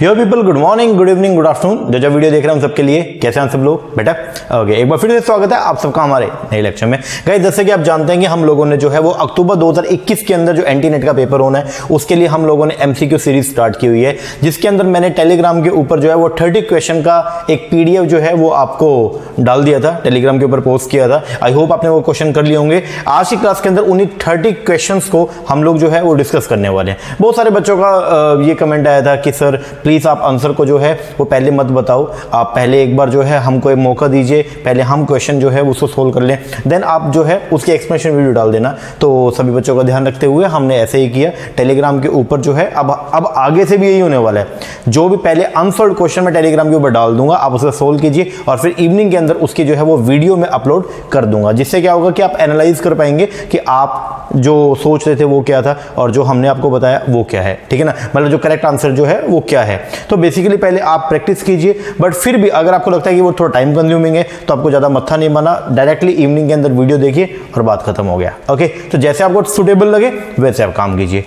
यो people, good morning, good evening, good afternoon. जो video देख रहे हैं हम सबके लिए कैसे हैं सब लोग बेटा। ओके, एक बार फिर से स्वागत है आप सबका हमारे नए लेक्चर में। गाइस, जैसे कि आप जानते हैं कि हम लोगों ने जो है वो अक्टूबर 2021 के अंदर जो एंटी नेट का पेपर होना है उसके लिए हम लोगों ने एमसीक्यू सीरीज स्टार्ट की हुई है, जिसके अंदर मैंने टेलीग्राम के ऊपर जो है वो 30 क्वेश्चन का एक पीडीएफ जो है वो आपको डाल दिया था, टेलीग्राम के ऊपर पोस्ट किया था। आई होप आपने वो क्वेश्चन कर लिए होंगे। आज की क्लास के अंदर उन्हीं 30 क्वेश्चन को हम लोग जो है वो डिस्कस करने वाले हैं। बहुत सारे बच्चों का ये कमेंट आया था कि सर प्लीज आप आंसर को जो है वो पहले मत बताओ, आप पहले एक बार जो है हमको एक मौका दीजिए, पहले हम क्वेश्चन जो है उसको सोल्व कर लें, देन आप जो है उसकी एक्सप्लेनेशन वीडियो डाल देना। तो सभी बच्चों का ध्यान रखते हुए हमने ऐसे ही किया। टेलीग्राम के ऊपर जो है अब आगे से भी यही होने वाला है, जो भी पहले अनसॉल्व क्वेश्चन मैं टेलीग्राम के ऊपर डाल दूंगा, आप उसे सोल्व कीजिए और फिर इवनिंग के अंदर उसकी जो है वो वीडियो में अपलोड कर दूंगा, जिससे क्या होगा कि आप एनालाइज कर पाएंगे कि आप जो सोच रहे थे वो क्या था और जो हमने आपको बताया वो क्या है। ठीक है ना, मतलब जो करेक्ट आंसर जो है वो क्या है। तो बेसिकली पहले आप प्रैक्टिस कीजिए, बट फिर भी अगर आपको लगता है कि वो थोड़ा टाइम कंज्यूमिंग है तो आपको ज्यादा मत्था नहीं बना, डायरेक्टली इवनिंग के अंदर वीडियो देखिए और बात खत्म हो गया। ओके, तो जैसे आपको सुटेबल लगे वैसे आप काम कीजिए।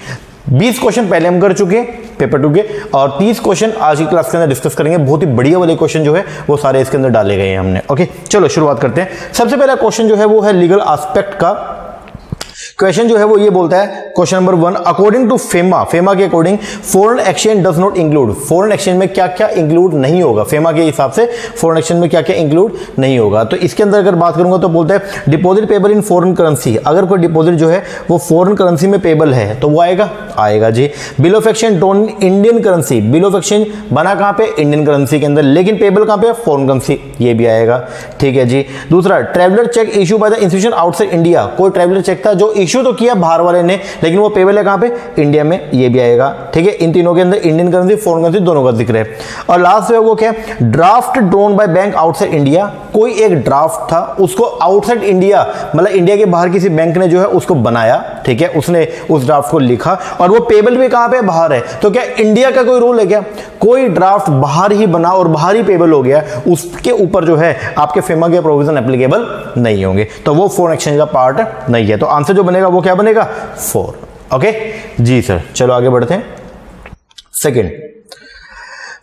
20 क्वेश्चन पहले हम कर चुके हैं पेपर 2 के, और 30 क्वेश्चन आज की क्लास के अंदर डिस्कस करेंगे। बहुत ही बढ़िया वाले क्वेश्चन जो है वो सारे इसके अंदर डाले गए हैं हमने। ओके, चलो शुरुआत करते हैं। सबसे पहला क्वेश्चन जो है वो है लीगल एस्पेक्ट का क्वेश्चन जो है वो ये बोलता है, question number 1, according to FEMA के according foreign exchange does not include. Foreign exchange में क्या क्या इंक्लूड नहीं होगा, फेमा के हिसाब से फॉरेन एक्सचेंज में क्या क्या इंक्लूड नहीं होगा। तो इसके अंदर अगर बात करूंगा तो बोलता है deposit payable in foreign currency. अगर कोई डिपॉजिट जो है वो फॉरेन करेंसी में पेबल है तो वो आएगा जी। Bill of exchange drawn Indian currency, bill of exchange बना कहां पे, इंडियन करेंसी के अंदर, लेकिन पेबल कहां पे, फॉरेन करेंसी, ये भी आएगा। ठीक है जी। दूसरा, traveller cheque issue by the institution outside India. कोई ट्रैवलर चेक था जो इशू तो किया बाहर वाले ने, लेकिन वो पेबल है कहां पे, इंडिया में, ये भी आएगा। ठीक है, इन तीनों के अंदर इंडियन करेंसी फॉरेन करेंसी दोनों का जिक्र है। और लास्ट जो है वो क्या है, draft drawn by bank outside India. कोई एक ड्राफ्ट था उसको आउटसाइड इंडिया, मतलब इंडिया के बाहर किसी बैंक ने जो है उसको बनाया। ठीक है, उसने उस ड्राफ्ट को लिखा और वो पेबल भी कहां पे, बाहर है। तो क्या इंडिया का कोई रूल है क्या, कोई ड्राफ्ट बाहर ही बना और बाहर ही पेबल हो गया, उसके ऊपर जो है आपके फेमा के प्रोविजन एप्लीकेबल नहीं होंगे, तो वो फॉरेन एक्सचेंज का पार्ट नहीं है। तो आंसर जो बनेगा वो क्या बनेगा, 4। ओके जी सर, चलो आगे बढ़ते हैं। Second,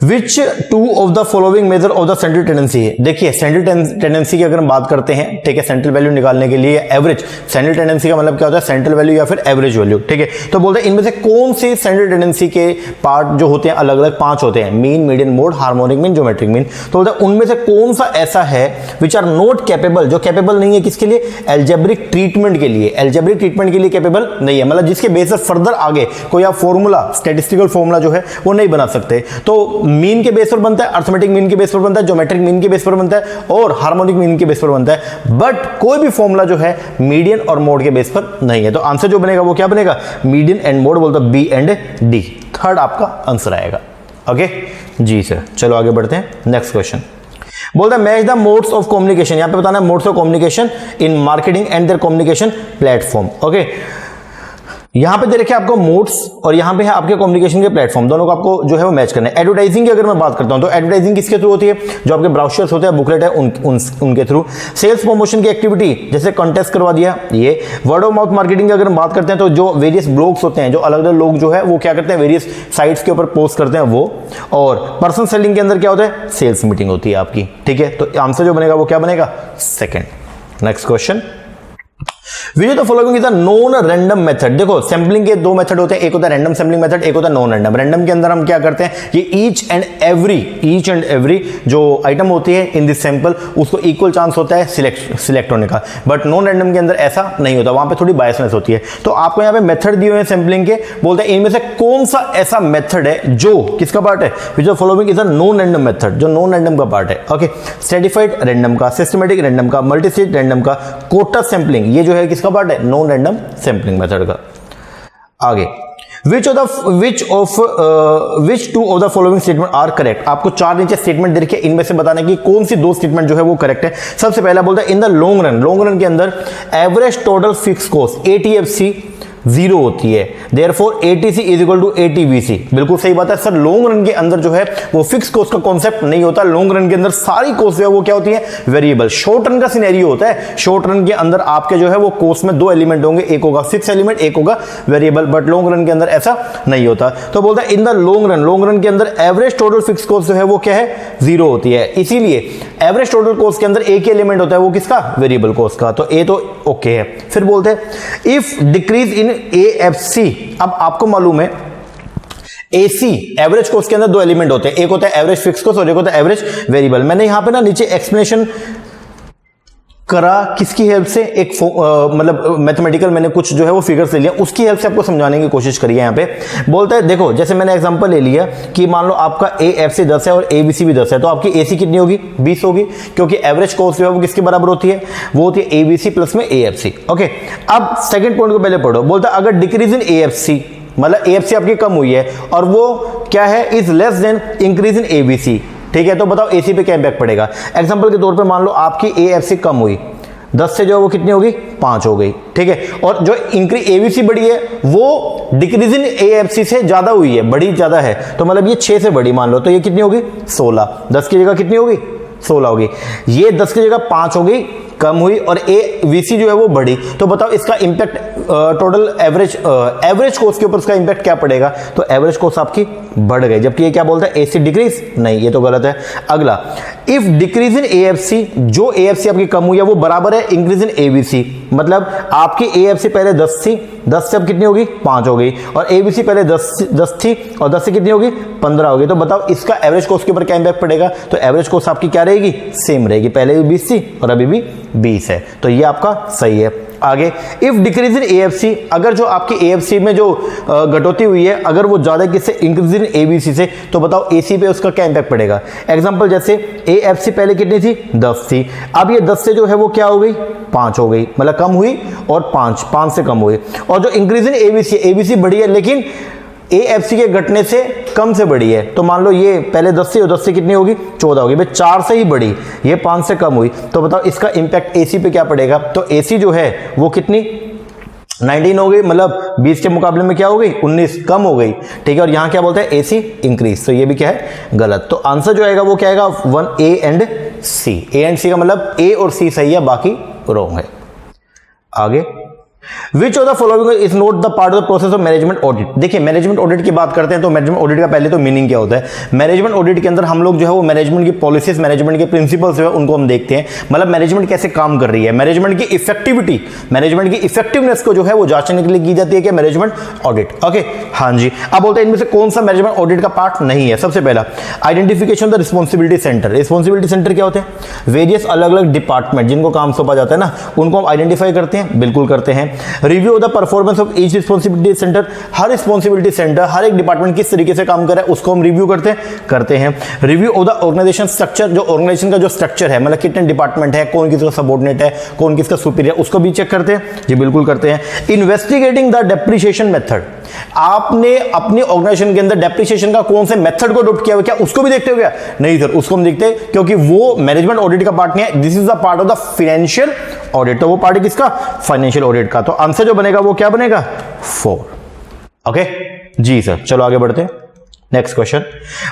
Which two of the following measure of the central tendency है। देखिए सेंट्रल टेंडेंसी की अगर हम बात करते हैं, ठीक है, सेंट्रल वैल्यू निकालने के लिए एवरेज, सेंट्रल टेंडेंसी का मतलब क्या होता है, सेंट्रल वैल्यू या फिर एवरेज वैल्यू। ठीक है, तो बोलते हैं इनमें से कौन सी सेंट्रल टेंडेंसी के पार्ट जो होते हैं अलग अलग 5 होते हैं, mean, median, mode, harmonic mean, geometric mean. तो बोलते हैं उनमें से कौन सा ऐसा है विच आर नॉट कैपेबल, जो कैपेबल नहीं है किसके लिए, एल्जेब्रिक ट्रीटमेंट के लिए, एल्जेब्रिक ट्रीटमेंट के लिए कैपेबल नहीं है, मतलब जिसके बेस पर फर्दर आगे कोई आप फॉर्मूला, स्टैटिस्टिकल फॉर्मूला जो है वो नहीं बना सकते। तो मीन के बेस पर बनता है, अर्थमेटिक मीन के बेस पर बनता है, ज्योमेट्रिक मीन के बेस पर बनता है और हार्मोनिक मीन के बेस पर बनता है, बट कोई भी फॉर्मूला जो है मीडियन और मोड के बेस पर नहीं है। तो आंसर जो बनेगा वो क्या बनेगा, मीडियन एंड मोड, बोलता बी एंड डी, थर्ड आपका आंसर आएगा। ओके जी सर, चलो आगे बढ़ते हैं। नेक्स्ट क्वेश्चन बोलता है match the modes of communication. यहां पे बताना है modes of communication in marketing and there communication platform. Okay, यहां पे दे रखे आपको मोड्स और यहां पे है आपके कम्युनिकेशन के प्लेटफॉर्म, दोनों को आपको जो है वो मैच करना है। एडवर्टाइजिंग की अगर मैं बात करता हूं तो एडवर्टाइजिंग किसके थ्रू होती है, जो आपके ब्राउचर्स होते हैं, बुकलेट है उनके थ्रू। सेल्स प्रमोशन की एक्टिविटी जैसे कॉन्टेस्ट करवा दिया ये। वर्ड ऑफ माउथ मार्केटिंग की अगर हम बात करते हैं तो जो वेरियस ब्लॉग्स होते हैं, जो अलग अलग लोग जो है वो क्या करते हैं, वेरियस साइट्स के ऊपर पोस्ट करते हैं वो। और पर्सनल सेलिंग के अंदर क्या होता है, सेल्स मीटिंग होती है आपकी। ठीक है, तो आंसर जो बनेगा वो क्या बनेगा, second. Next question, Which of the following is a non random method. देखो सैंपलिंग के 2 मेथड होते हैं, एक होता है रैंडम सैंपलिंग मेथड, एक होता है नॉन रैंडम। रैंडम के अंदर हम क्या करते हैं, ये ईच एंड एवरी जो आइटम होती है इन दिस सैंपल उसको इक्वल चांस होता है सिलेक्ट होने का, बट नॉन रैंडम के अंदर ऐसा नहीं होता, वहां पे थोड़ी बायसनेस होती है। तो आपको यहाँ पे मेथड दिए हुए हैं सैंपलिंग के, बोलते हैं इनमें से कौन सा ऐसा मेथड है जो किसका पार्ट है, which of following is a non random method, जो नॉन रैंडम का पार्ट है। ओके, स्ट्रेटिफाइड रैंडम का, सिस्टमेटिक रैंडम का, मल्टीस्टेज रैंडम का, कोटा सैंपलिंग, ये जो है किसका पार्ट है, नॉन रैंडम सैंपलिंग मेथड का। आगे, which two of the following statement are correct। आपको 4 नीचे स्टेटमेंट दे रखे, इनमें से बताने की कौन सी 2 स्टेटमेंट जो है वो करेक्ट है। सबसे पहला बोलता है इन द लॉन्ग रन के अंदर average total fix cost ATFC zero होती है। Therefore ATC is equal to ATBC. बिल्कुल सही बात है सर, लॉन्ग रन के अंदर जो है वो फिक्स कॉस्ट का कॉन्सेप्ट नहीं होता। लॉन्ग रन के अंदर सारी कॉस्ट जो है वो क्या होती है, वेरिएबल। शॉर्ट रन का सिनेरियो होता है, शॉर्ट रन के अंदर आपके जो है वो कॉस्ट में दो एलिमेंट होंगे, एक होगा फिक्स एलिमेंट, एक होगा वेरिएबल, बट लॉन्ग रन के अंदर ऐसा नहीं होता। तो बोलता है इन द लॉन्ग रन के अंदर एवरेज टोटल फिक्स कॉस्ट जो है वो क्या है, जीरो होती है। इसीलिए एवरेज टोटल कॉस्ट के अंदर एक ही एलिमेंट होता है, वो किसका, वेरिएबल कॉस्ट का। तो ए तो ओके है। फिर बोलते हैं इफ डिक्रीज इन एएफसी। अब आपको मालूम है एसी एवरेज कॉस्ट के अंदर दो एलिमेंट होते हैं, एक होता है एवरेज फिक्स कॉस्ट और एक होता है एवरेज वेरिएबल। मैंने यहां पे ना नीचे एक्सप्लेनेशन करा किसकी हेल्प से, एक मतलब मैथमेटिकल मैंने कुछ जो है वो फिगर्स ले लिया, उसकी हेल्प से आपको समझाने की कोशिश करी है। यहाँ पे बोलता है देखो, जैसे मैंने एग्जांपल ले लिया कि मान लो आपका एएफसी 10 है और एबीसी भी 10 है, तो आपकी एसी कितनी होगी, 20 होगी, क्योंकि एवरेज कॉस्ट जो है वो किसके बराबर होती है, वो होती है एबीसी प्लस में एएफसी। ओके, अब सेकेंड पॉइंट को पहले पढ़ो। बोलता है अगर डिक्रीज इन एएफसी, मतलब एएफसी आपकी कम हुई है और वो क्या है, is less than increase in ABC, ठीक है, तो बताओ एसी पे क्या इंपैक्ट पड़ेगा। एग्जांपल के तौर पे मान लो आपकी एएफसी कम हुई, 10 से जो है वो कितनी होगी, 5 हो गई, ठीक है, और जो इंक्रीज एबीसी बढ़ी है वो डिक्रीज इन एएफसी से ज्यादा हुई है, बड़ी ज्यादा है, तो मतलब ये 6 से बड़ी मान लो, तो ये कितनी होगी, 16। 10 की जगह कितनी होगी, 16 होगी। ये 10 की जगह 5 हो गई, कम हुई, और एवीसी जो है वो बढ़ी। तो बताओ इसका इंपैक्ट टोटल एवरेज कॉस्ट के ऊपर इसका इंपैक्ट क्या पड़ेगा, तो एवरेज कॉस्ट आपकी बढ़ गई, जबकि ये क्या बोलता है, एसी डिक्रीज, नहीं ये तो गलत है। अगला, इफ डिक्रीज इन एएफसी, जो एएफसी आपकी कम हुई है वो बराबर है इंक्रीज इन एबीसी, मतलब आपकी एएफसी पहले 10 थी, 10 से अब कितनी होगी, 5 हो गई, और एबीसी पहले 10 थी और 10 से कितनी होगी, 15 होगी। तो बताओ इसका एवरेज कॉस्ट के ऊपर क्या इंपैक्ट पड़ेगा, तो एवरेज कॉस्ट आपकी क्या रहेगी, सेम रहेगी, पहले भी 20 थी और अभी भी 20 है, तो ये आपका सही है। आगे, इफ डिक्रीज इन एएफसी, अगर जो आपकी एएफसी में जो घटोती हुई है अगर वो ज्यादा किससे, इंक्रीज इन एबीसी से, तो बताओ एसी पे उसका क्या इंपैक्ट पड़ेगा। एग्जांपल जैसे एएफसी पहले कितनी थी, 10 थी, अब ये 10 से जो है वो क्या हो गई, 5 हो गई, मतलब कम हुई, और 5 से कम हुई। और जो इंक्रीज इन एबीसी, एबीसी बढ़ी है लेकिन एएफसी के घटने से कम से बढ़ी है, तो मान लो ये पहले 10 से, 10 से कितनी होगी, 14 होगी, भाई 4 से ही बढ़ी, ये 5 से कम हुई, तो बताओ इसका इंपैक्ट एसी पे क्या पड़ेगा, तो एसी जो है वो कितनी, 19 हो गई, मतलब 20 के मुकाबले में क्या हो गई, 19 कम हो गई, ठीक है। और यहां क्या बोलते हैं, एसी इंक्रीज, तो ये भी क्या है, गलत। तो आंसर जो आएगा वो क्या आएगा, 1 ए एंड सी। ए एंड सी का मतलब ए और सी सही है, बाकी रॉन्ग है। आगे, Which of the following is not the part of the process of management audit? देखिए मैनेजमेंट ऑडिट की बात करते हैं तो मैनेजमेंट ऑडिट का पहले तो मीनिंग क्या होता है। मैनेजमेंट ऑडिट के अंदर हम लोग जो है वो मैनेजमेंट की पॉलिसीज, मैनेजमेंट के प्रिंसिपल्स जो है उनको हम देखते हैं, मतलब मैनेजमेंट कैसे काम कर रही है, मैनेजमेंट की इफेक्टिविटी, मैनेजमेंट की इफेक्टिवनेस को जो है वो जांचने के लिए की जाती है कि मैनेजमेंट ऑडिट। ओके, हाँ जी। अब बोलते हैं इनमें से कौन सा मैनेजमेंट ऑडिट का पार्ट नहीं है। सबसे पहला, identification the responsibility centre. Responsibility centre क्या होते हैं, वेरियस अलग अलग डिपार्टमेंट जिनको काम सौंपा जाता है ना, उनको हम आइडेंटिफाई करते हैं, बिल्कुल करते हैं। Review the performance of each responsibility centre, हर रिस्पॉन्सिबिलिटी सेंटर, हर एक डिपार्टमेंट किस तरीके से काम कर रहा है उसको हम रिव्यू करते हैं। Review of the organisation structure, जो ऑर्गेनाइजेशन का जो स्ट्रक्चर है, मतलब कितने डिपार्टमेंट है, कौन किसका सबऑर्डिनेट है, कौन किसका सुपीरियर, उसको भी चेक करते हैं, जी बिल्कुल करते हैं। इन्वेस्टिगेटिंग द डेप्रिसिएशन मेथड, आपने अपनी ऑर्गेनाइजेशन के अंदर डेप्रिसिएशन का कौन से मेथड को अडॉप्ट किया हुआ, क्या उसको भी देखते हो क्या, नहीं सर उसको हम देखते हैं क्योंकि वो मैनेजमेंट ऑडिट का पार्ट नहीं है, this is the part of the financial audit, तो वो पार्ट है किसका, फाइनेंशियल ऑडिट का। तो आंसर जो बनेगा वो क्या बनेगा, 4। ओके जी सर, चलो आगे बढ़ते हैं। नेक्स्ट क्वेश्चन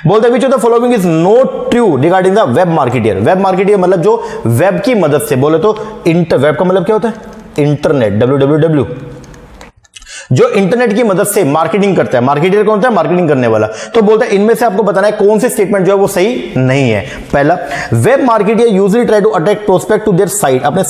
बोलते हैं, विच of the following is not true regarding the web marketeer. Web marketeer मतलब जो वेब की मदद से, बोले तो वेब का मतलब क्या होता है, इंटरनेट, www, जो इंटरनेट की मदद से मार्केटिंग करता है। मार्केटियर कौन होता है, मार्केटिंग करने वाला। तो बोलता है इनमें से आपको बताना है कौन से स्टेटमेंट जो है वो सही नहीं है। पहला, web marketer usually try to attract prospect to their site, अपने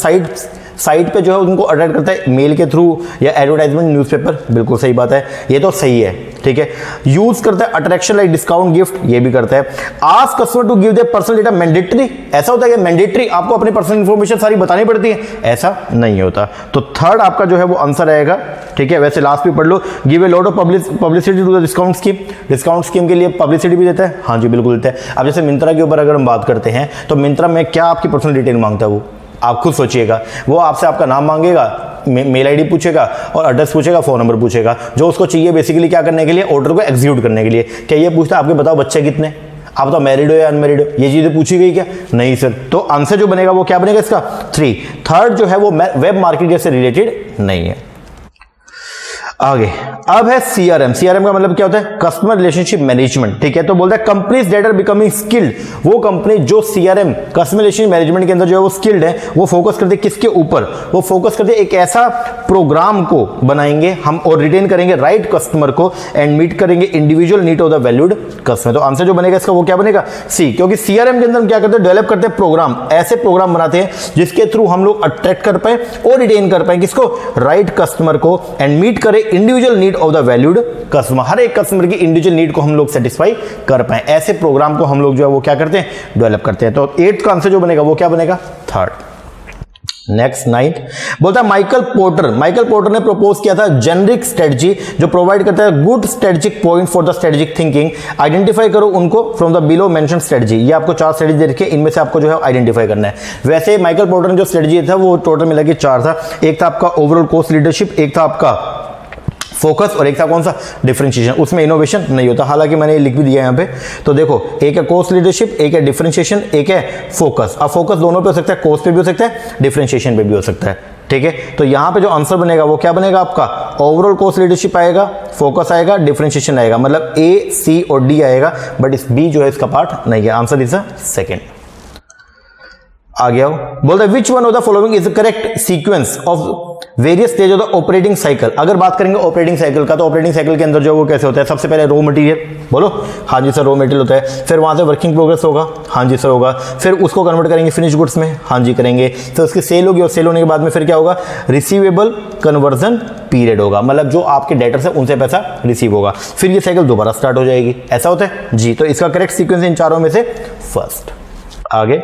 साइट पे जो है उनको अट्रैक्ट करता है मेल के थ्रू या एडवर्टाइजमेंट, न्यूज़पेपर, बिल्कुल सही बात है, ये तो सही है, ठीक है। यूज करता है अट्रैक्शन लाइक डिस्काउंट, गिफ्ट, ये भी करता है। Ask customer to give their personal data, mandatory, ऐसा होता है कि मैंडेटरी आपको अपनी पर्सनल इंफॉर्मेशन सारी बतानी पड़ती है, ऐसा नहीं होता। तो थर्ड आपका जो है वो आंसर आएगा, ठीक है। वैसे लास्ट भी पढ़ लो, give a lot of publicity to the discount scheme, discount scheme के लिए पब्लिसिटी भी देता है, हाँ जी बिल्कुल देता है। अब जैसे मिंत्रा के ऊपर अगर हम बात करते हैं तो मिंत्रा में क्या आपकी पर्सनल डिटेल मांगता है, वो आप खुद सोचिएगा, वो आपसे आपका नाम मांगेगा, मेल आईडी पूछेगा और एड्रेस पूछेगा, फोन नंबर पूछेगा, जो उसको चाहिए बेसिकली क्या करने के लिए, ऑर्डर को एग्जीक्यूट करने के लिए। क्या ये पूछता है आपके बताओ बच्चे कितने, आप तो मैरिड हो या अनमैरिड हो, ये चीजें पूछी गई क्या, नहीं सर। तो आंसर जो बनेगा वो क्या बनेगा इसका, 3। थर्ड जो है वो वेब मार्केटिंग से रिलेटेड नहीं है। आगे अब है सीआरएम। सीआरएम का मतलब क्या होता है? Customer relationship management. ठीक है, तो बोलता है companies that are becoming skilled, वो कंपनी जो सीआरएम कस्टमर रिलेशनशिप मैनेजमेंट के अंदर जो है वो स्किल्ड है, वो फोकस करते किसके ऊपर? वो फोकस करते एक ऐसा प्रोग्राम को बनाएंगे हम और रिटेन करेंगे राइट कस्टमर को एंड मीट करेंगे individual need of the valued customer. तो आंसर जो बनेगा इसका वो क्या बनेगा? सी, क्योंकि सीआरएम के अंदर हम क्या करते हैं? डेवलप करते हैं प्रोग्राम, ऐसे प्रोग्राम बनाते हैं जिसके थ्रू हम लोग अट्रैक्ट कर पाए और रिटेन कर पाए किसको? राइट कस्टमर को एंड मीट करे individual need of the valued customer. हर एक कस्टमर की इंडिविजुअल नीड को हम लोग सेटिस्फाई कर पाए, ऐसे प्रोग्राम को हम लोग जो है वो क्या करते हैं? डेवलप करते हैं। तो 8th का आंसर जो बनेगा वो क्या बनेगा? 3rd। नेक्स्ट 9th बोलता है माइकल पोर्टर। माइकल पोर्टर ने प्रपोज किया था जेनरिक स्ट्रेटजी जो प्रोवाइड करता है good strategic point for the strategic thinking. Identify करो उनको from the below mention strategy. ये आपको 4 स्ट्रेटजी दे रखी है, इनमें से आपको जो है आइडेंटिफाई करना है। वैसे माइकल पोर्टर ने जो स्ट्रेटजी था वो टोटल मिला के 4 था। एक था आपका ओवरऑल कोस्ट लीडरशिप, एक था आपका फोकस और एक था कौन सा? डिफरेंशिएशन। उसमें इनोवेशन नहीं होता, हालांकि मैंने ये लिख भी दिया यहाँ पे। तो देखो एक है कोस्ट लीडरशिप, एक है डिफरेंशिएशन, एक है फोकस। अब फोकस दोनों पे हो सकता है, कोस्ट पे भी हो सकता है, डिफरेंशिएशन पे भी हो सकता है। ठीक है, तो यहां पे जो आंसर बनेगा वो क्या बनेगा आपका? ओवरऑल कोस्ट लीडरशिप आएगा, फोकस आएगा, डिफरेंशिएशन आएगा, मतलब ए, सी और डी आएगा, बट इस बी जो है इसका पार्ट नहीं है। Answer is the 2nd। आ गया बोलता है विच one of the following is the correct sequence of various stage of the operating cycle. अगर बात करेंगे ऑपरेटिंग साइकिल का, तो ऑपरेटिंग साइकिल के अंदर जो वो कैसे होता है? सबसे पहले रॉ मटेरियल, बोलो हाँ जी सर, रॉ मटेरियल होता है। फिर वहां से वर्किंग प्रोग्रेस होगा, हाँ जी सर होगा। फिर उसको कन्वर्ट करेंगे फिनिश गुड्स में, हाँ जी करेंगे। फिर उसकी सेल होगी और सेल होने के बाद में फिर क्या होगा? रिसीवेबल कन्वर्जन पीरियड होगा, मतलब जो आपके डेटर्स है उनसे पैसा रिसीव होगा। फिर ये साइकिल दोबारा स्टार्ट हो जाएगी। ऐसा होता है जी। तो इसका करेक्ट सीक्वेंस इन चारों में से फर्स्ट। आगे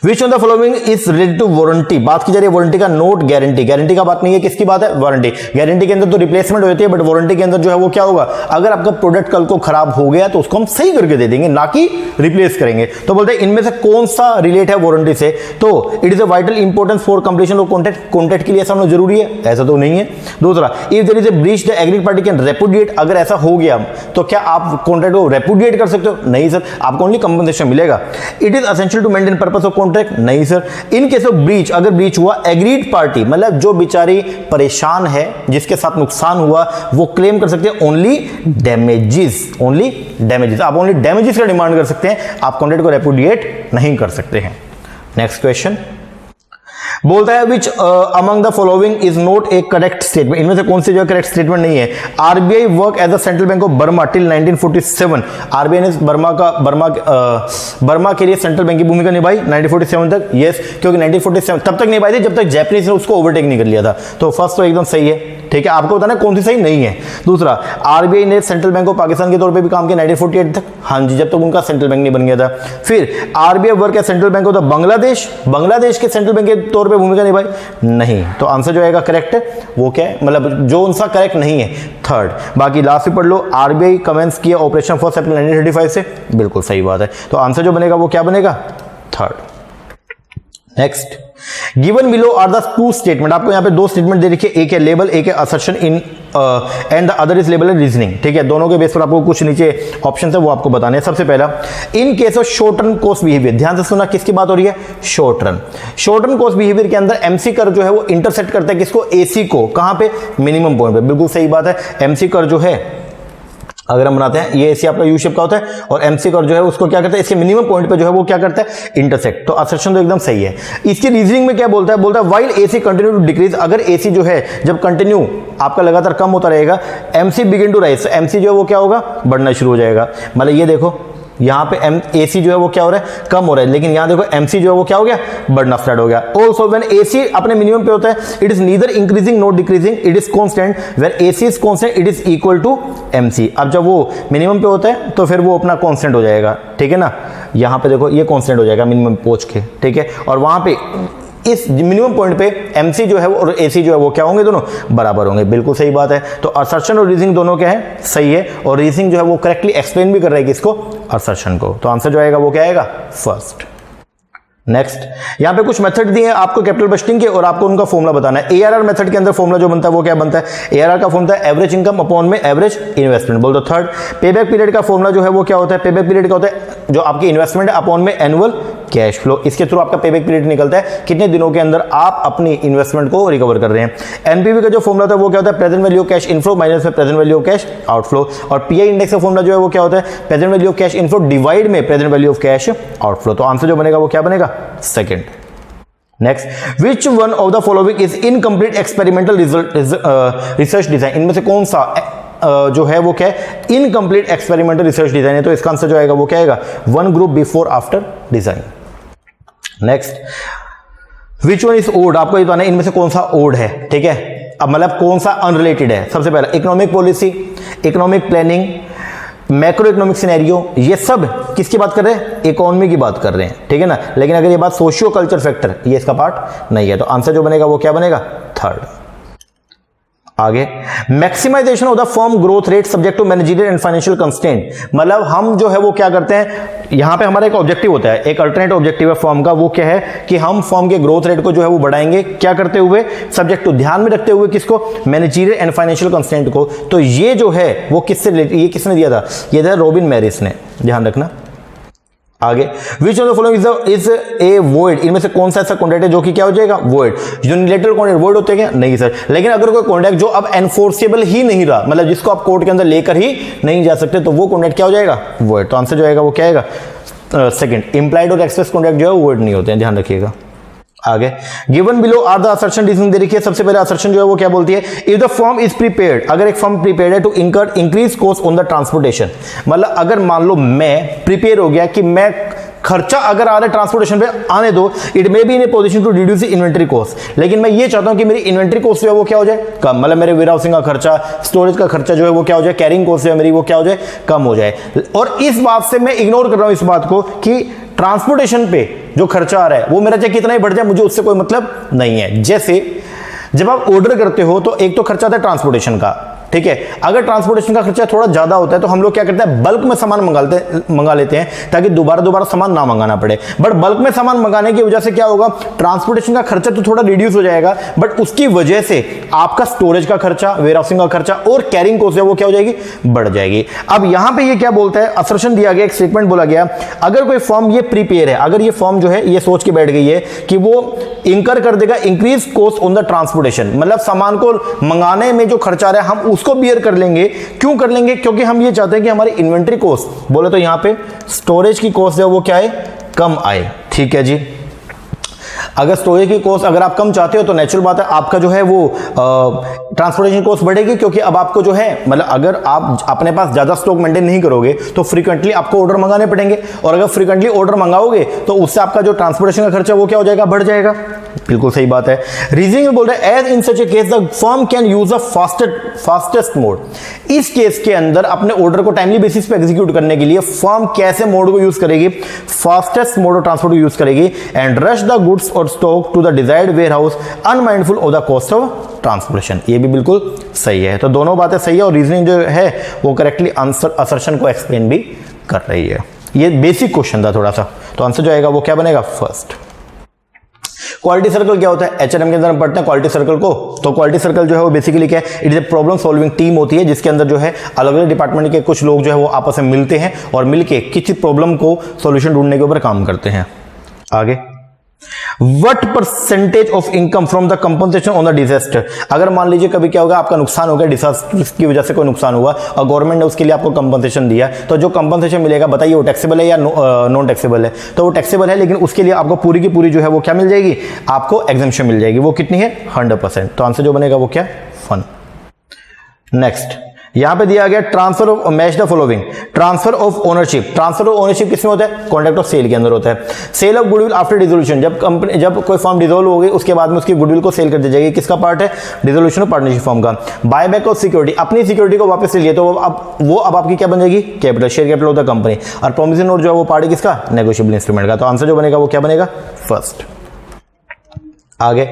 Which of the following is related to warranty? बात की जा रही है वारंटी का, नोट गारंटी। गारंटी का बात नहीं है, किसकी बात है? वारंटी। गारंटी के अंदर तो रिप्लेसमेंट होती है, बट वारंटी के अंदर जो है वो क्या होगा? अगर आपका प्रोडक्ट कल को खराब हो गया तो उसको हम सही करके दे देंगे, ना कि रिप्लेस करेंगे। तो बोलते हैं इनमें से कौन सा रिलेट है वारंटी से? तो it is a vital importance for completion of contract. Contract के लिए ऐसा होना जरूरी है? ऐसा तो नहीं है। दूसरा, if there is a breach the agreed party can repudiate. अगर ऐसा हो गया तो क्या आप कॉन्ट्रैक्ट को रेपुडिएट कर सकते हो? नहीं सर, आपको ओनली कंपनसेशन मिलेगा। It is essential to maintain purpose of contract. नहीं sir. In case of breach, अगर ब्रीच हुआ, एग्रीड पार्टी मतलब जो बेचारी परेशान है, जिसके साथ नुकसान हुआ, वो क्लेम कर सकते हैं ओनली डैमेजेस। ओनली डैमेजेस, आप ओनली डैमेजेस का डिमांड कर सकते हैं, आप कॉन्ट्रैक्ट को रेपुडिएट नहीं कर सकते हैं। नेक्स्ट क्वेश्चन बोलता है which among the following is not a correct statement. इनमें से कौन सी जो करेक्ट स्टेटमेंट नहीं है? RBI work as the central bank of Burma till 1947। RBI ने बर्मा के लिए सेंट्रल बैंक की भूमिका निभाई 1947 तक। यस, क्योंकि 1947 तब तक निभाई थी जब तक जैपनीज ने उसको ओवरटेक नहीं कर लिया था। तो फर्स्ट तो एकदम सही है। ठीक है, आपको बताना कौन सी सही नहीं है। दूसरा, आरबीआई ने सेंट्रल बैंक ऑफ पाकिस्तान के तौर पे भी काम किया 1948 तक। हाँ जी, जब तक उनका सेंट्रल बैंक नहीं बन गया था। फिर RBI work as central bank of the Bangladesh. Bangladesh के सेंट्रल बैंक के तौर पे भूमिका निभाई नहीं। तो आंसर जो आएगा करेक्ट वो क्या है? मतलब जो उनका करेक्ट नहीं है, 3rd। बाकी लास्ट में पढ़ लो, आरबीआई कमेंस किया ऑपरेशन 1 अप्रैल 1935 से। बिल्कुल सही बात है। तो आंसर जो बनेगा वो क्या बनेगा? 3rd। Next, given below are the 2 statement. आपको यहां पे 2 स्टेटमेंट दे रखी है, एक है लेबल, एक है assertion in and the other is label and reasoning. ठीक है, दोनों के बेस पर आपको कुछ नीचे ऑप्शन है वो आपको बताने हैं। सबसे पहला, इन case of short run cost behaviour. ध्यान से सुना, किसकी बात हो रही है? शॉर्ट रन कॉस्ट बिहेवियर के अंदर एमसी कर्व जो है वो इंटरसेक्ट करता है किसको? एसी को। कहां पे? मिनिमम पॉइंट पे। बिल्कुल सही बात है। एमसी कर्व जो है अगर हम बनाते हैं, ये ऐसे आपका यू शेप का होता है और एमसी कर्व जो है उसको क्या करता है? इसके मिनिमम पॉइंट पे जो है वो क्या करता है? इंटरसेक्ट। तो असर्शन तो एकदम सही है। इसकी रीजनिंग में क्या बोलता है? बोलता है while AC continue to decrease. अगर एसी जो है जब कंटिन्यू आपका लगातार कम होता रहेगा, MC begin to rise. MC जो है वो क्या होगा? बढ़ना शुरू हो जाएगा। मतलब ये देखो, यहां पे एसी जो है वो क्या हो रहा है? कम हो रहा है, लेकिन यहां देखो एमसी जो है वो क्या हो गया? बढ़ना स्टार्ट हो गया। ऑल्सो व्हेन एसी अपने मिनिमम पे होता है, it is neither increasing not decreasing, it is constant. When AC is constant, it is equal to MC. अब जब वो मिनिमम पे होता है तो फिर वो अपना कांस्टेंट हो जाएगा। ठीक है ना, यहां पे देखो ये कांस्टेंट हो जाएगा मिनिमम पहुंच के। ठीक है, और वहां पे इस मिनिमम पॉइंट पे एमसी जो है वो और एसी जो है वो क्या होंगे? दोनों बराबर होंगे। बिल्कुल सही बात है। तो असर्शन और रीजनिंग दोनों क्या है? सही है। और रीजनिंग जो है वो करेक्टली एक्सप्लेन भी कर रहा है किसको? असर्शन को। तो आंसर जो आएगा वो क्या आएगा? फर्स्ट। नेक्स्ट, यहां पे कुछ मेथड दिए हैं आपको कैपिटल बस्टिंग के और आपको उनका फॉर्मूला बताना है। एआरआर मेथड के अंदर फॉर्मूला जो बनता है वो क्या बनता है? एआरआर का फॉर्मूला है एवरेज इनकम अपॉन में एवरेज इन्वेस्टमेंट। बोल दो 3rd। पेबैक पीरियड का फॉर्मूला जो है वो क्या होता है? पेबैक पीरियड का होता है जो आपकी इन्वेस्टमेंट है अपॉन में एनुअल कैश फ्लो, इसके थ्रू आपका पेबैक पीरियड निकलता है कितने दिनों के अंदर आप अपनी इन्वेस्टमेंट को रिकवर कर रहे हैं। एनपीवी का जो फॉर्मूला होता है वो क्या होता है, present value of cash inflow minus में present value of cash outflow. और पीआई इंडेक्स का फॉर्मूला जो है वो क्या होता है, present value of cash inflow divide में present value of cash outflow. तो आंसर जो बनेगा वो क्या बनेगा, second. Next, which one of the following is incomplete experimental research design, इनमें से कौन सा जो है वो क्या है, इनकम्प्लीट एक्सपेरिमेंटल रिसर्च डिजाइन है। तो इसका आंसर जो आएगा वो क्या आएगा, one group before after design. Next, which one is odd, आपको ये बताना है इनमें से कौन सा ओड है, ठीक है। अब मतलब कौन सा अनरिलेटेड है। सबसे पहला economic policy, economic planning, macro economic scenario, ये सब किसकी बात कर रहे हैं, इकोनॉमी की बात कर रहे हैं, ठीक है ना। लेकिन अगर ये बात सोशियो कल्चर फैक्टर, ये इसका पार्ट नहीं है। तो आंसर जो बनेगा वो क्या बनेगा, थर्ड। आगे, maximisation of the firm growth rate subject to managerial and financial constraint, मतलब हम जो है वो क्या करते हैं, यहां पे हमारा एक ऑब्जेक्टिव होता है, एक अल्टरनेट ऑब्जेक्टिव है फर्म का, वो क्या है कि हम फर्म के ग्रोथ रेट को जो है वो बढ़ाएंगे, क्या करते हुए, सब्जेक्ट टू, ध्यान में रखते हुए किसको, मैनेजरियल एंड फाइनेंशियल कंस्ट्रेंट को। तो ये जो है वो किससे, ये किसने दिया था, ये था रॉबिन मैरिस ने, ध्यान रखना। आगे, which of the following is a void, इनमें से कौन सा ऐसा कॉन्ट्रैक्ट है जो कि क्या हो जाएगा, वॉइड। यूनिलैटरल कॉन्ट्रैक्ट वॉइड होते हैं क्या, नहीं सर। लेकिन अगर कोई कॉन्ट्रैक्ट जो अब एनफोर्सेबल ही नहीं रहा, मतलब जिसको आप कोर्ट के अंदर लेकर ही नहीं जा सकते, तो वो कॉन्ट्रैक्ट क्या हो जाएगा, वॉइड। तो आंसर जो आएगा वो क्या आएगा, सेकंड। इंप्लाइड और एक्सप्रेस कॉन्ट्रैक्ट जो है वॉइड नहीं होते हैं, ध्यान रखिएगा। आगे, given below are the assertion reasoning दे रखी है। सबसे पहले असर्शन जो है वो क्या बोलती है, if the firm is prepared, अगर एक फर्म प्रीपेयर्ड है टू इंकर increase cost on the transportation, मतलब अगर मान लो मैं प्रीपेयर हो गया कि मैं खर्चा अगर आ रहा है ट्रांसपोर्टेशन पे आने दो, it may be in a position to reduce inventory cost, लेकिन मैं ये चाहता हूं कि मेरी इन्वेंटरी कॉस्ट जो है वो क्या हो जाए, कम, मतलब मेरे वेयर हाउसिंग का खर्चा, स्टोरेज का खर्चा जो है वो क्या हो जाए, कैरिंग कॉस्ट जो है मेरी वो क्या हो जाए, कम हो जाए। और इस बात से मैं इग्नोर कर रहा हूं इस बात को कि ट्रांसपोर्टेशन पे जो खर्चा आ रहा है वो मेरा चाहे कितना ही बढ़ जाए, मुझे उससे कोई मतलब नहीं है। जैसे जब आप ऑर्डर करते हो तो एक तो खर्चा आता है ट्रांसपोर्टेशन का, ठीक है। अगर ट्रांसपोर्टेशन का खर्चा थोड़ा ज्यादा होता है तो हम लोग क्या करते हैं, बल्क में सामान मंगा लेते हैं ताकि दोबारा सामान ना मंगाना पड़े। बट बल्क में सामान मंगाने की वजह से क्या होगा, ट्रांसपोर्टेशन का खर्चा तो थोड़ा रिड्यूस हो जाएगा, बट उसकी वजह से आपका स्टोरेज का खर्चा, वेयरहाउसिंग का खर्चा और कैरिंग कॉस्ट है वो क्या हो जाएगी, बढ़ जाएगी। अब यहां पे ये क्या बोलता है, असर्शन दिया गया, एक स्टेटमेंट बोला गया, अगर कोई फर्म ये प्रीपेयर है, अगर ये फर्म जो है ये सोच के बैठ गई है कि वो इंकर कर देगा increase cost on the transportation, मतलब सामान को मंगाने में जो खर्चा आ रहा है हम उसको बियर कर लेंगे। क्यों कर लेंगे, क्योंकि हम ये चाहते हैं कि हमारी इन्वेंट्री कॉस्ट, बोले तो यहां पे स्टोरेज की कॉस्ट है वो क्या है, कम आए, ठीक है जी। अगर स्टोरेज की कॉस्ट अगर आप कम चाहते हो तो नेचुरल बात है आपका जो है वो ट्रांसपोर्टेशन कॉस्ट बढ़ेगी, क्योंकि अब आपको जो है मतलब अगर आप अपने पास ज्यादा स्टॉक मेंटेन नहीं करोगे तो फ्रीक्वेंटली आपको ऑर्डर मंगाने पड़ेंगे, और अगर फ्रीक्वेंटली ऑर्डर मंगाओगे तो उससे आपका जो ट्रांसपोर्टेशन का खर्चा वो क्या हो जाएगा, बढ़ जाएगा। बिल्कुल सही बात है। रीजनिंग में बोल रहे हैं as in such a case the firm can use a fastest mode, इस केस के अंदर अपने ऑर्डर को टाइमली बेसिस पे एग्जीक्यूट करने के लिए फर्म कैसे मोड को यूज करेगी, फास्टेस्ट मोड ऑफ ट्रांसपोर्ट को यूज करेगी, एंड रश द गुड्स और stock to the desired warehouse unmindful of the cost of transportation. ये भी बिल्कुल सही है। तो दोनों बातें सही है और रीजनिंग जो है वो करेक्टली आंसर असर्शन को एक्सप्लेन भी कर रही है। ये बेसिक क्वेश्चन था थोड़ा सा, तो आंसर जो आएगा वो क्या बनेगा, फर्स्ट। क्वालिटी सर्कल क्या होता है, एचआरएम के अंदर हम पढ़ते हैं क्वालिटी सर्कल को। तो क्वालिटी सर्कल जो है वो बेसिकली क्या है, it is a problem solving team होती है जिसके अंदर जो है अलग अलग डिपार्टमेंट के कुछ लोग जो है वो आपस में मिलते हैं और मिलके किसी प्रॉब्लम को सॉल्यूशन ढूंढने के ऊपर काम करते हैं। आगे, What percentage of income from the compensation on the disaster, अगर मान लीजिए कभी क्या होगा, आपका नुकसान हो गया, डिजास्टर की वजह से कोई नुकसान हुआ और गवर्नमेंट ने उसके लिए आपको कंपनसेशन दिया, तो जो कंपनसेशन मिलेगा बताइए वो टैक्सेबल है या नॉन टैक्सेबल है। तो वो टैक्सेबल है, लेकिन उसके लिए आपको पूरी की पूरी जो है वो क्या मिल जाएगी, आपको एग्जेम्पशन मिल जाएगी। वो कितनी है, 100%। तो आंसर जो बनेगा वो क्या, फन। नेक्स्ट, यहां पे दिया गया transfer of, match the following, transfer of ownership. Transfer of ownership किसमें होता है, कॉन्ट्रैक्ट ऑफ सेल के अंदर होता है। Sale of goodwill after dissolution, जब कोई फर्म डिसोल्व हो गई उसके बाद में उसकी गुडविल को सेल कर दी जाएगी, किसका पार्ट है, डिसोल्यूशन ऑफ पार्टनरशिप फर्म का। बाय बैक ऑफ सिक्योरिटी, अपनी सिक्योरिटी को वापस ले लिए तो वो अब आपकी क्या बन जाएगी, capital, share capital of the company. और प्रोमिसरी नोट जो है वो पार्ट है किसका, नेगोशिएबल इंस्ट्रूमेंट का। तो आंसर जो बनेगा वो क्या बनेगा, फर्स्ट। आगे,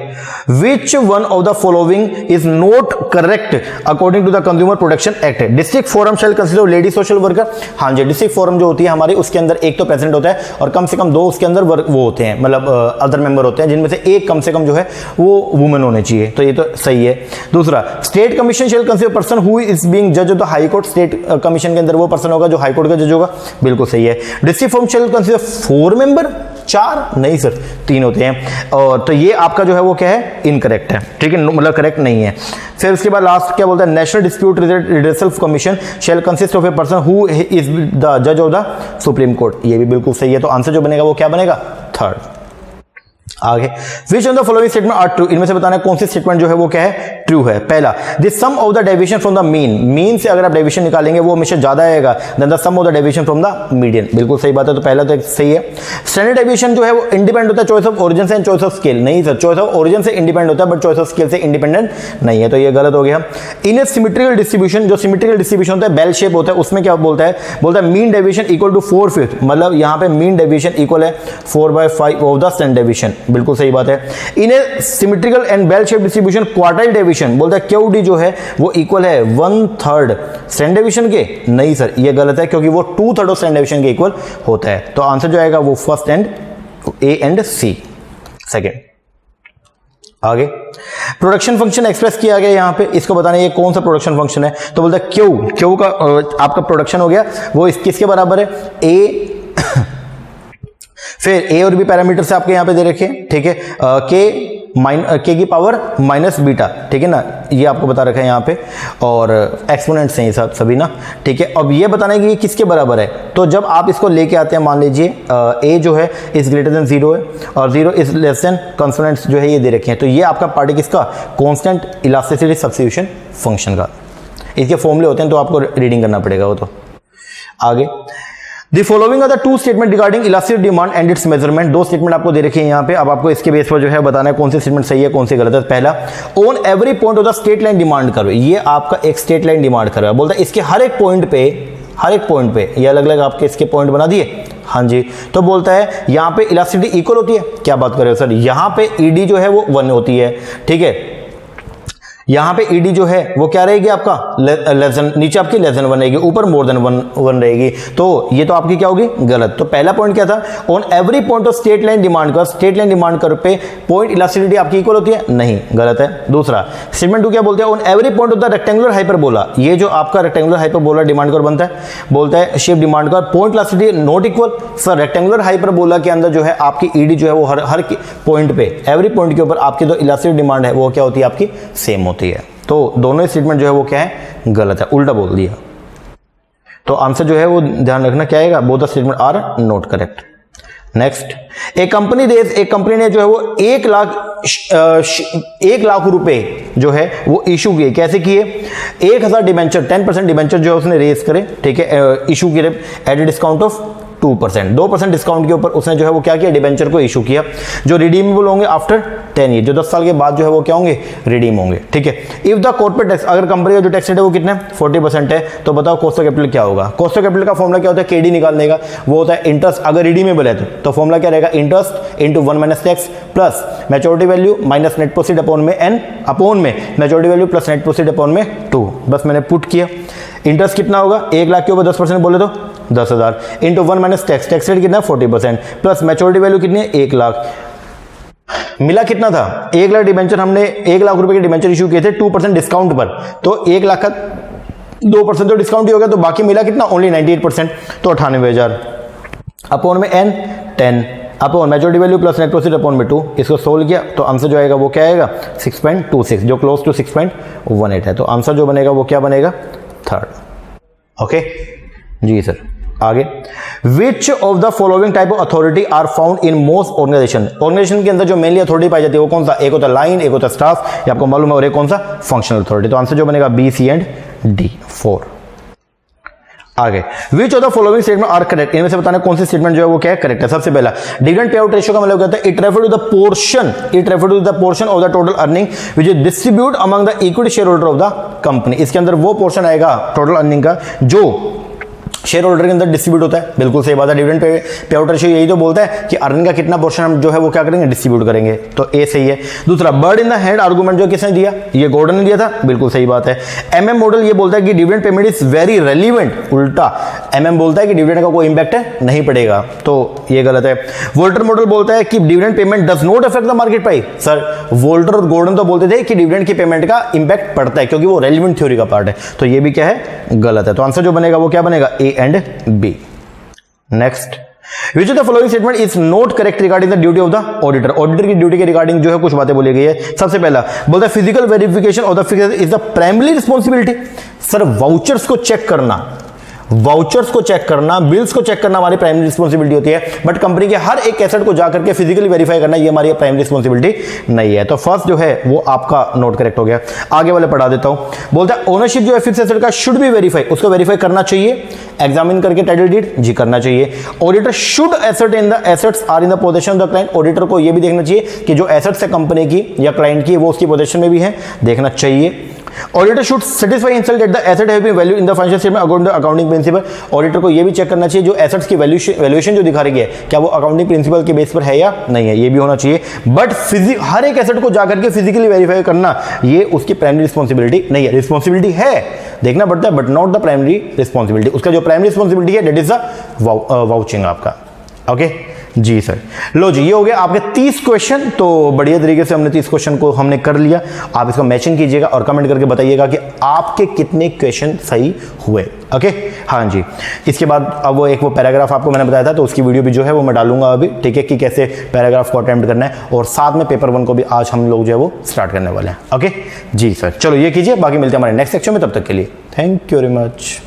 which one of the following is not correct according to the consumer protection act. District forum shall consider of lady social worker. हाँ जी, डिस्ट्रिक्ट फोरम जो होती है हमारी, उसके अंदर एक तो प्रेसिडेंट होता है और कम से कम 2 उसके अंदर वो होते हैं, मतलब अदर मेंबर होते हैं, जिनमें से एक कम से कम जो है वो वुमेन होने चाहिए। तो ये तो सही है। दूसरा, state commission shall consider person who is being जज of the high court. State commission के अंदर वो पर्सन होगा जो हाई कोर्ट का जज होगा। बिल्कुल सही है। District forum shall consider 4 member, 4 नहीं सर, 3 होते हैं। और तो ये आपका जो है वो क्या है, इनकरेक्ट है, ठीक है, मतलब करेक्ट नहीं है। फिर उसके बाद लास्ट क्या बोलता है, national dispute redressal commission shell consist of a person who is the जज ऑफ द सुप्रीम कोर्ट। ये भी बिल्कुल सही है। तो आंसर जो बनेगा वो क्या बनेगा, 3rd। आगे, which of the following statement are true. इनमें से बताना कौन सी स्टेटमेंट जो है वो क्या है, ट्रू है। पहला, the sum of the deviation from the mean. Mean से अगर आप डेविएशन निकालेंगे वो हमेशा ज्यादा आएगा than the sum of the deviation from the median. बिल्कुल सही बात है। तो पहला तो सही है। स्टैंडर्ड डेविएशन जो है वो इंडिपेंडेंट होता है चॉइस ऑफ ओरिजिन से एंड चॉइस ऑफ स्केल। नहीं सर, चॉइस ऑफ ओरिजिन से इंडिपेंडेंट होता है बट चॉइस ऑफ स्केल से इंडिपेंडेंट नहीं है। तो ये गलत हो गया। इन ए सिमेट्रिकल डिस्ट्रीब्यूशन, जो सिमेट्रिकल डिस्ट्रीब्यूशन होता है, बेल शेप होता है, उसमें क्या बोलता है, बोलता है मीन डेविएशन इक्वल टू 4/5। मतलब यहां पे मीन डेविएशन इक्वल है 4/5 ऑफ द स्टैंडर्ड डेविएशन। बिल्कुल सही बात है। In a symmetrical and bell shape distribution quartile deviation बोलता है क्यूडी जो है वो इक्वल है 1/3 स्टैंडर्ड डेविएशन के। नहीं सर, ये गलत है क्योंकि वो 2/3 ऑफ स्टैंडर्ड डेविएशन के इक्वल होता है। तो आंसर जो आएगा वो first and A and C, second. आगे, प्रोडक्शन फंक्शन एक्सप्रेस किया गया यहां पे, इसको बताना ये कौन सा प्रोडक्शन फंक्शन है। तो बोलता है क्यू का आपका प्रोडक्शन हो गया वो किसके बराबर है, ए फिर ए और बी पैरामीटर से आपके यहां पे दे रखे, ठीक है, के की पावर माइनस बीटा, ठीक है ना, ये आपको बता रखा है यहां पे, और एक्सपोनेंट्स हैं ये सब सभी ना, ठीक है। अब ये बताना है कि ये किसके बराबर है। तो जब आप इसको लेके आते हैं, मान लीजिए ए जो है इज ग्रेटर देन 0 है और 0 इज लेस देन कॉन्स्टेंट्स जो है ये दे रखे हैं। तो ये आपका पार्ट है किसका, कांस्टेंट इलास्टिसिटी सब्स्टिट्यूशन फंक्शन का। इसके फॉर्मूले होते हैं तो आपको रीडिंग करना पड़ेगा वो। तो आगे, The following are the two statement regarding elastic demand and its measurement। 2 statement आपको दे रखे हैं यहाँ पे। अब आपको इसके बेस पर जो है बताना है कौन सी स्टेटमेंट सही है कौन सी गलत है। पहला, on every point of the straight line demand curve. ये आपका एक स्ट्रेट लाइन डिमांड कर्व है। बोलता है इसके हर एक पॉइंट पे ये अलग अलग आपके इसके पॉइंट बना दिए। हाँ जी, तो बोलता है यहाँ पे इलास्टिसिटी इक्वल होती है। क्या बात कर रहे हो सर, यहाँ पे ईडी जो है वो 1 होती है, ठीक है। यहां पे ईडी जो है वो क्या रहेगी आपका, लेस देन, नीचे आपकी लेस देन 1 रहेगी, ऊपर मोर देन 1 रहेगी। तो ये तो आपकी क्या होगी, गलत। तो पहला पॉइंट क्या था, on every point of straight line demand curve, straight line demand curve पे पॉइंट इलास्टिसिटी आपकी इक्वल होती है, नहीं, गलत है। दूसरा स्टेटमेंट 2 क्या बोलते हैं, on every point of the rectangular hyperbola. ये जो आपका रेक्टेंगुलर हाइपरबोला डिमांड कर्व बनता है, बोलता है shape demand curve point elasticity not equal. Sir rectangular hyperbola के अंदर जो है आपकी ईडी जो है वो हर पॉइंट पे, एवरी पॉइंट के ऊपर आपकी जो इलास्टिसिटी डिमांड है वो क्या होती है, आपकी सेम होती है। तो दोनों स्टेटमेंट जो है वो क्या है, गलत है, उल्टा बोल दिया। तो आंसर जो है वो ध्यान रखना क्या आएगा, both the statement are not correct. Next, एक कंपनी ने जो है वो 1 लाख रुपए जो है वो इशू किए। कैसे किए, 1000 डिबेंचर, 10% डिबेंचर जो है उसने रेज करे, ठीक है, इशू किए at a discount of 2% discount के ऊपर उसने जो है वो क्या किया, डिबेंचर को इशू किया, जो रिडीमेबल होंगे आफ्टर 10 ईयर, जो 10 साल के बाद जो है वो क्या होंगे, रिडीम होंगे, ठीक है। इफ द कॉर्पोरेट टैक्स, अगर कंपनी का जो टैक्स रेट है वो कितना है, 40% है, तो बताओ कॉस्ट ऑफ कैपिटल क्या होगा। कॉस्ट ऑफ कैपिटल का फॉर्मूला क्या होता है, केडी निकालने का, वो होता है इंटरेस्ट, अगर रिडीमेबल है तो फॉर्मूला क्या रहेगा, interest into 1 minus tax plus maturity value minus net proceed upon में एन अपॉन में maturity value plus net proceed upon में 2। बस मैंने पुट किया। इंटरेस्ट कितना होगा, 1 लाख के ऊपर 10% बोले तो 10,000 into 1 minus tax, tax rate कितना है 40% प्लस मैच्योरिटी वैल्यू कितनी है 1 लाख। मिला कितना था, 1 लाख डिबेंचर, हमने 1 लाख रुपए के डिबेंचर इशू किए थे 2% डिस्काउंट पर, तो 1 लाख का 2% तो डिस्काउंट ही हो गया, तो बाकी मिला कितना, ओनली 98%, तो 98,000 अपॉन में n 10 upon maturity value plus net proceed upon में 2। इसको सोल्व किया तो आंसर जो आएगा वो क्या आएगा, 6.26, जो क्लोज टू 6.18 है। तो आंसर जो बनेगा वो क्या बनेगा, 3rd। ओके जी सर। आगे, which of the following type of authority are found in most organisation के अंदर जो मेनली अथॉरिटी पाई जाती है वो कौन सा, एक होता है लाइन, एक होता है स्टाफ, ये आपको मालूम है, और एक कौन सा, फंक्शनल अथॉरिटी। तो आंसर जो बनेगा बी, सी एंड डी, 4। आगे, which of the following statement are correct, इनमें से बताना कौन सी स्टेटमेंट जो है वो क्या है, करेक्ट है। सबसे पहला, डिविडेंड पे आउट रेशियो का मतलब कहता है it refer to the portion of the total earning which is distribute among the equity share holder of the company. इसके अंदर वो पोर्शन आएगा टोटल अर्निंग का जो शेयर होल्डर के अंदर डिस्ट्रीब्यूट होता है, बिल्कुल सही बात है। डिविडेंड पे आउट रेशियो यही तो बोलता है कि अर्निंग का कितना पोर्शन हम जो है वो क्या करेंगे, डिस्ट्रीब्यूट करेंगे, तो ए सही है। दूसरा bird in the hand argument जो किसने दिया, ये गॉर्डन ने दिया था, बिल्कुल सही बात है। एमएम मॉडल ये बोलता है कि dividend payment is very relevant, उल्टा एमएम बोलता है कि डिविडेंड का कोई इंपैक्ट नहीं पड़ेगा, तो ये गलत है। वोल्टर मॉडल बोलता है कि dividend payment does not affect the market price. Sir Walter और गॉर्डन तो बोलते थे कि डिविडेंड की पेमेंट का इंपैक्ट पड़ता है क्योंकि वो रेलिवेंट थ्योरी का पार्ट है, तो ये भी क्या है, गलत है। तो आंसर जो बनेगा वो क्या बनेगा, A and B. Next, which of the following statement is not correct regarding the duty of the auditor. Auditor की ड्यूटी के रिगार्डिंग जो है कुछ बातें बोली गई है। सबसे पहला बोलता है physical verification of the figures is the primary responsibility. Sir vouchers को चेक करना, वाउचर्स को चेक करना, बिल्स को चेक करना हमारी प्राइमरी रिस्पॉन्सिबिलिटी होती है, बट कंपनी के हर एक एसेट को जाकर के फिजिकली वेरीफाई करना ये हमारी प्राइमरी रिस्पॉन्सिबिलिटी नहीं है। तो फर्स्ट जो है वो आपका नोट करेक्ट हो गया। आगे वाले पढ़ा देता हूं। बोलता है ओनरशिप जो है फिक्स एसेट का शुड बी वेरीफाई, उसको वेरीफाई करना चाहिए, एग्जामिन करके टाइटल डीड जी करना चाहिए। Auditor should asset in the assets are in the position of the client. Auditor को ये भी देखना चाहिए कि जो एसेट्स है कंपनी की या क्लाइंट की वो उसकी पोजीशन में भी है, देखना चाहिए। Auditor should satisfy himself that the asset have been valued in the financial statement according to accounting principle. Auditor को यह भी चेक करना चाहिए जो एसेट्स की वैल्यूएशन जो दिखा रही है क्या वो अकाउंटिंग प्रिंसिपल के बेस पर है या नहीं है, ये भी होना चाहिए। बट हर एक एसेट को जाकर के फिजिकली वेरीफाई करना ये उसकी प्राइमरी रिस्पॉन्सिबिलिटी नहीं है। रिस्पॉन्सिबिलिटी है, देखना पड़ता है, but not the primary responsibility. उसका जो प्राइमरी रिस्पॉन्सिबिलिटी है दैट इज द वाउचिंग आपका। ओके जी सर। लो जी, ये हो गया आपके 30 क्वेश्चन। तो बढ़िया तरीके से हमने 30 क्वेश्चन को हमने कर लिया। आप इसको मैचिंग कीजिएगा और कमेंट करके बताइएगा कि आपके कितने क्वेश्चन सही हुए। ओके हाँ जी। इसके बाद अब वो पैराग्राफ आपको मैंने बताया था, तो उसकी वीडियो भी जो है वो मैं डालूंगा अभी, ठीक है, कि कैसे पैराग्राफ को अटेम्प्ट करना है, और साथ में पेपर 1 को भी आज हम लोग जो है वो स्टार्ट करने वाले हैं। ओके जी सर, चलो ये कीजिए, बाकी मिलते हैं हमारे नेक्स्ट सेक्शन में। तब तक के लिए थैंक यू वेरी मच।